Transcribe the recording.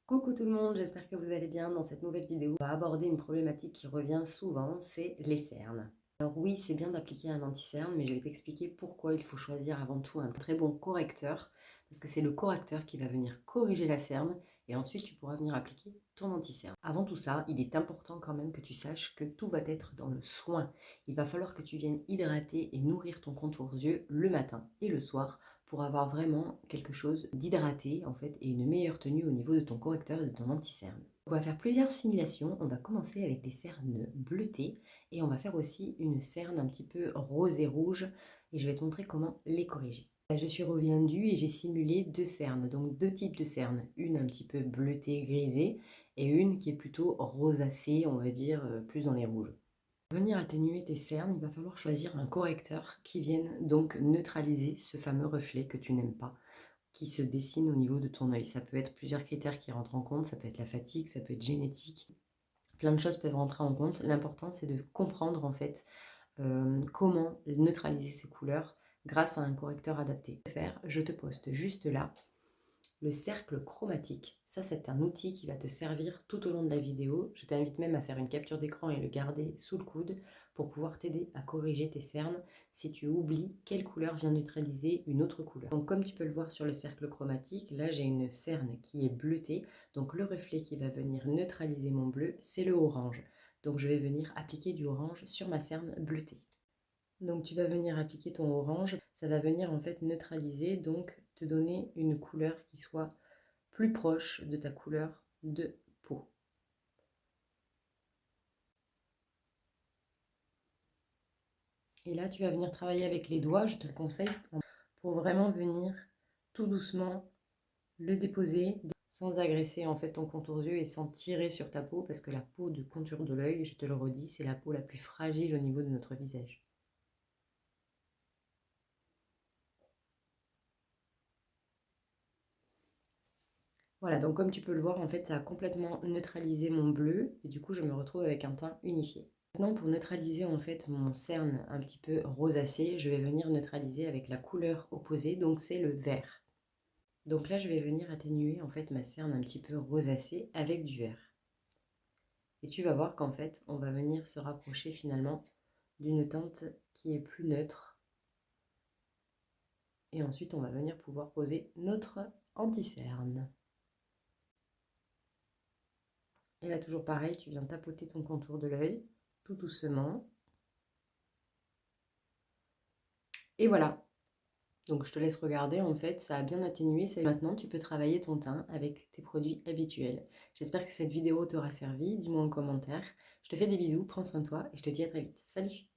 Coucou tout le monde, j'espère que vous allez bien. Dans cette nouvelle vidéo, on va aborder une problématique qui revient souvent, c'est les cernes. Alors oui, c'est bien d'appliquer un anti-cerne, mais je vais t'expliquer pourquoi il faut choisir avant tout un très bon correcteur, parce que c'est le correcteur qui va venir corriger la cerne, et ensuite tu pourras venir appliquer ton anti-cerne. Avant tout ça, il est important quand même que tu saches que tout va être dans le soin. Il va falloir que tu viennes hydrater et nourrir ton contour yeux le matin et le soir, pour avoir vraiment quelque chose d'hydraté en fait et une meilleure tenue au niveau de ton correcteur et de ton anti-cerne. On va faire plusieurs simulations. On va commencer avec des cernes bleutées et on va faire aussi une cerne un petit peu rose et rouge et je vais te montrer comment les corriger. Je suis revenue et j'ai simulé deux cernes, donc deux types de cernes, une un petit peu bleutée, grisée et une qui est plutôt rosacée, on va dire plus dans les rouges. Pour venir atténuer tes cernes, il va falloir choisir un correcteur qui vienne donc neutraliser ce fameux reflet que tu n'aimes pas, qui se dessine au niveau de ton œil. Ça peut être plusieurs critères qui rentrent en compte, ça peut être la fatigue, ça peut être génétique, plein de choses peuvent rentrer en compte. L'important c'est de comprendre en fait comment neutraliser ces couleurs grâce à un correcteur adapté. Je te poste juste là le cercle chromatique. Ça, c'est un outil qui va te servir tout au long de la vidéo. Je t'invite même à faire une capture d'écran et le garder sous le coude pour pouvoir t'aider à corriger tes cernes si tu oublies quelle couleur vient neutraliser une autre couleur. Donc comme tu peux le voir sur le cercle chromatique, là j'ai une cerne qui est bleutée. Donc le reflet qui va venir neutraliser mon bleu, c'est le orange. Donc je vais venir appliquer du orange sur ma cerne bleutée. Donc tu vas venir appliquer ton orange, ça va venir en fait neutraliser, donc te donner une couleur qui soit plus proche de ta couleur de peau. Et là tu vas venir travailler avec les doigts, je te le conseille, pour vraiment venir tout doucement le déposer sans agresser en fait ton contour yeux et sans tirer sur ta peau, parce que la peau de contour de l'œil, je te le redis, c'est la peau la plus fragile au niveau de notre visage. Voilà, donc comme tu peux le voir, en fait, ça a complètement neutralisé mon bleu et du coup, je me retrouve avec un teint unifié. Maintenant, pour neutraliser en fait mon cerne un petit peu rosacé, je vais venir neutraliser avec la couleur opposée, donc c'est le vert. Donc là, je vais venir atténuer en fait ma cerne un petit peu rosacée avec du vert. Et tu vas voir qu'en fait, on va venir se rapprocher finalement d'une teinte qui est plus neutre. Et ensuite, on va venir pouvoir poser notre anti-cerne. Et là, toujours pareil, tu viens tapoter ton contour de l'œil, tout doucement. Et voilà. Donc, je te laisse regarder. En fait, ça a bien atténué. Maintenant, tu peux travailler ton teint avec tes produits habituels. J'espère que cette vidéo t'aura servi. Dis-moi en commentaire. Je te fais des bisous, prends soin de toi et je te dis à très vite. Salut!